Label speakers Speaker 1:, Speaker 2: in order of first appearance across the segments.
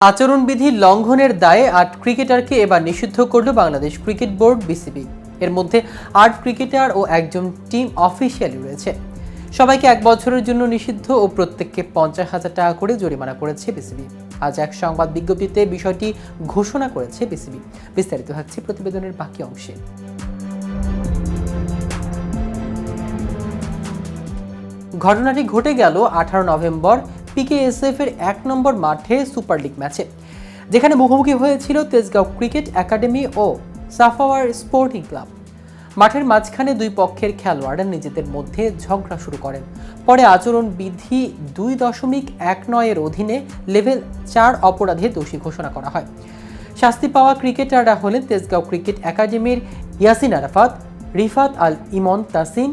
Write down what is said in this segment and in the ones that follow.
Speaker 1: আচরণবিধি লঙ্ঘনের দায়ে ৮ ক্রিকেটারকে এবার নিষিদ্ধ করল বাংলাদেশ ক্রিকেট বোর্ড বিসিবি। এর মধ্যে ৮ ক্রিকেটার ও একজন টিম অফিসিয়ালি রয়েছে। সবাইকে ১ বছরের জন্য নিষিদ্ধ ও প্রত্যেককে ৫০,০০০ টাকা করে জরিমানা করেছে বিসিবি। আজ এক সংবাদ বিজ্ঞপ্তিতে বিষয়টি ঘোষণা করেছে বিসিবি। বিস্তারিত থাকছে প্রতিবেদনের বাকি অংশে। ঘটনাটি ঘটে গেল ১৮ নভেম্বর পিকেএসএফ এর ১ নম্বর মাঠে সুপার লিগ ম্যাচে, যেখানে মুখোমুখি হয়েছিল তেজগাঁও ক্রিকেট একাডেমি ও সাফাওয়ার স্পোর্টিং ক্লাব। মাঠের মাঝখানে দুই পক্ষের খেলোয়াড়রা নিজেদের মধ্যে ঝগড়া শুরু করেন। পরে আচরণ বিধি ২.১৯ এর অধীনে লেভেল ৪ অপরাধে দোষী ঘোষণা করা হয়। শাস্তি পাওয়া ক্রিকেটাররা হলেন তেজগাঁও ক্রিকেট একাডেমির ইয়াসিন আরাফাত, রিফাত আল ইমন তাসিন,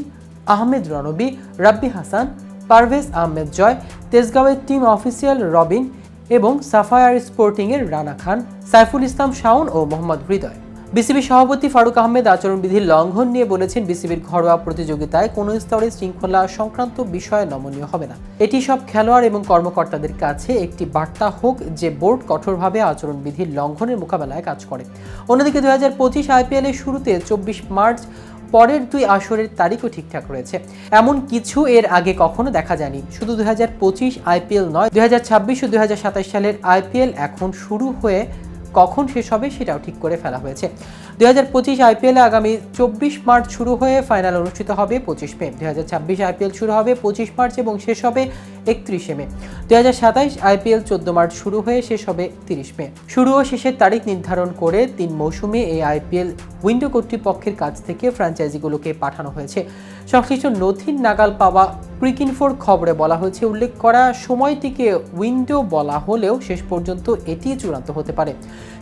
Speaker 1: আহমেদ রণবী, রাব্বি হাসান, পারভেজ আহমেদ জয়, তেজগাঁওয়ের টিম অফিসিয়াল রবিন এবং সাফায়ার স্পোর্টিংয়ের রানা খান, সাইফুল ইসলাম শাওন ও মোহাম্মদ হৃদয়। বিসিবি সভাপতি ফারুক আহমেদ আচরণবিধির লঙ্ঘন নিয়ে বলেছেন, বিসিবির ঘরোয়া প্রতিযোগিতায় কোনো স্তরে শৃঙ্খলা সংক্রান্ত বিষয় নমনীয় হবে না। এটি সব খেলোয়াড় এবং কর্মকর্তাদের কাছে একটি বার্তা হোক যে বোর্ড কঠোরভাবে আচরণবিধির লঙ্ঘনের মোকাবেলায় কাজ করে। অন্যদিকে ২০২৫ আইপিএল এর শুরুতে ২৪ মার্চ পরের দুই আসরের তারিখও ঠিকঠাক রয়েছে। এমন কিছু এর আগে কখনো দেখা যায়নি। শুধু ২০২৫ আইপিএল নয়, ২০২৬ ও ২০২৭ সালের আইপিএল এখন শুরু হয়ে কখন শেষ হবে সেটাও ঠিক করে ফেলা হয়েছে। ২০২৫ আইপিএল আগামী ২৪ মার্চ শুরু হয়ে ফাইনাল অনুষ্ঠিত হবে ২৫ মে। ২০২৬ আইপিএল শুরু হবে ২৫ মার্চ এবং শেষ হবে ৩১ মে। ২০২৭ আইপিএল ১৪ মার্চ শুরু হয়ে শেষ হবে ৩০ মে। শুরু ও শেষের তারিখ নির্ধারণ করে ৩ মৌসুমে এই আইপিএল উইন্ডো কর্তৃপক্ষের কাছ থেকে ফ্র্যাঞ্চাইজিগুলোকে পাঠানো হয়েছে। সংশ্লিষ্ট নথির নাগাল পাওয়া ক্রিকইনফোর খবরে বলা হয়েছে, উল্লেখ করা সময়টিকে উইন্ডো বলা হলেও শেষ পর্যন্ত এটি চূড়ান্ত হতে পারে।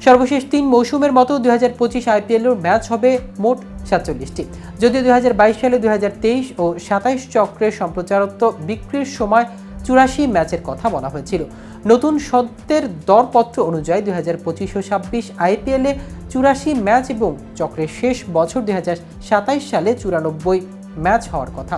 Speaker 1: সর্বশেষ ৩ মৌসুমের মতো ২০২৫ আইপিএলের ম্যাচ হবে মোট ৪৭টি। যদিও ২০২২ সালে ২০২৩ ও ২৭ চক্রের সম্প্রচারত্ব বিক্রির সময় ৮৪ ম্যাচের কথা বলা হয়েছিল। নতুন সত্যের দরপত্র অনুযায়ী ২০২৫ ও ২৬ আইপিএলে ৮৪ ম্যাচ এবং চক্রের শেষ বছর ২০২৭ সালে ৯৪ ম্যাচ হওয়ার কথা।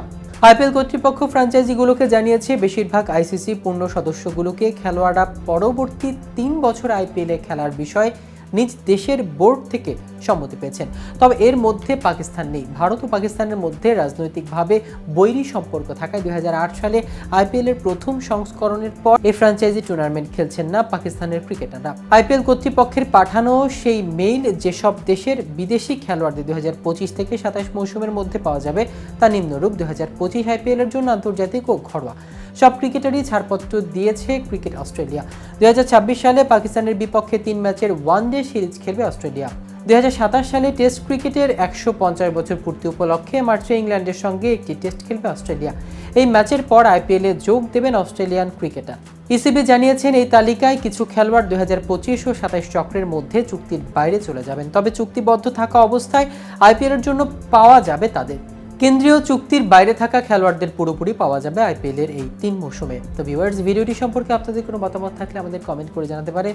Speaker 1: আইপিএল কর্তৃপক্ষ ফ্র্যাঞ্চাইজিগুলোকে জানিয়েছে, বেশিরভাগ আইসিসি পূর্ণ সদস্যগুলোকে খেলোয়াড়রা পরবর্তী ৩ বছর আইপিএলে খেলার বিষয়ে নিজ দেশের বোর্ড থেকে সম্মতি পেয়েছেন। তবে এর মধ্যে পাকিস্তান নেই। ভারত ও পাকিস্তানের মধ্যে রাজনৈতিকভাবে বৈরী সম্পর্ক থাকায় ২০০৮ সালে আইপিএল এর প্রথম সংস্করণের পর এই ফ্র্যাঞ্চাইজি টুর্নামেন্ট খেলছেন না পাকিস্তানের ক্রিকেটাররা। আইপিএল কর্তৃপক্ষের পাঠানো সেই মেইল যেসব দেশের বিদেশি খেলোয়াড়দের ২০২৫ থেকে ২৭ মৌসুমের মধ্যে পাওয়া যাবে তা নিম্নরূপ: ২০২৫ আইপিএল এর জন্য আন্তর্জাতিক ও ঘরোয়া সব ক্রিকেটারই ছাড়পত্র দিয়েছে ক্রিকেট অস্ট্রেলিয়া। ২০২৬ সালে পাকিস্তানের বিপক্ষে ৩ ম্যাচের ওয়ানডে সিরিজ খেলবে অস্ট্রেলিয়া। ২০২৭ সালে টেস্ট ক্রিকেটের ১৫০ বছর পূর্তি উপলক্ষে মার্চে ইংল্যান্ডের সঙ্গে একটি টেস্ট খেলবে অস্ট্রেলিয়া। এই ম্যাচের পর আইপিএলে যোগ দেবেন অস্ট্রেলিয়ান ক্রিকেটার। ইসিবি জানিয়েছেন, এই তালিকায় কিছু খেলোয়াড় ২০২৫ ও ২৭ চক্রের মধ্যে চুক্তির বাইরে চলে যাবেন, তবে চুক্তিবদ্ধ থাকা অবস্থায় আইপিএলের জন্য পাওয়া যাবে তাদের। কেন্দ্রীয় চুক্তির বাইরে থাকা খেলোয়াড়দের পুরোপুরি পাওয়া যাবে আইপিএল এর এই ৩ মৌসুমে। তো ভিউয়ার্স, ভিডিওটি সম্পর্কে আপনাদের কোনো মতামত থাকলে আমাদের কমেন্ট করে জানাতে পারেন।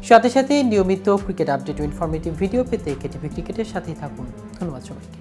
Speaker 1: সাথে সাথে নিয়মিত ক্রিকেট আপডেট ও ইনফরমেটিভ ভিডিও পেতে কেটিভি ক্রিকেটের সাথেই থাকুন। ধন্যবাদ সবাইকে।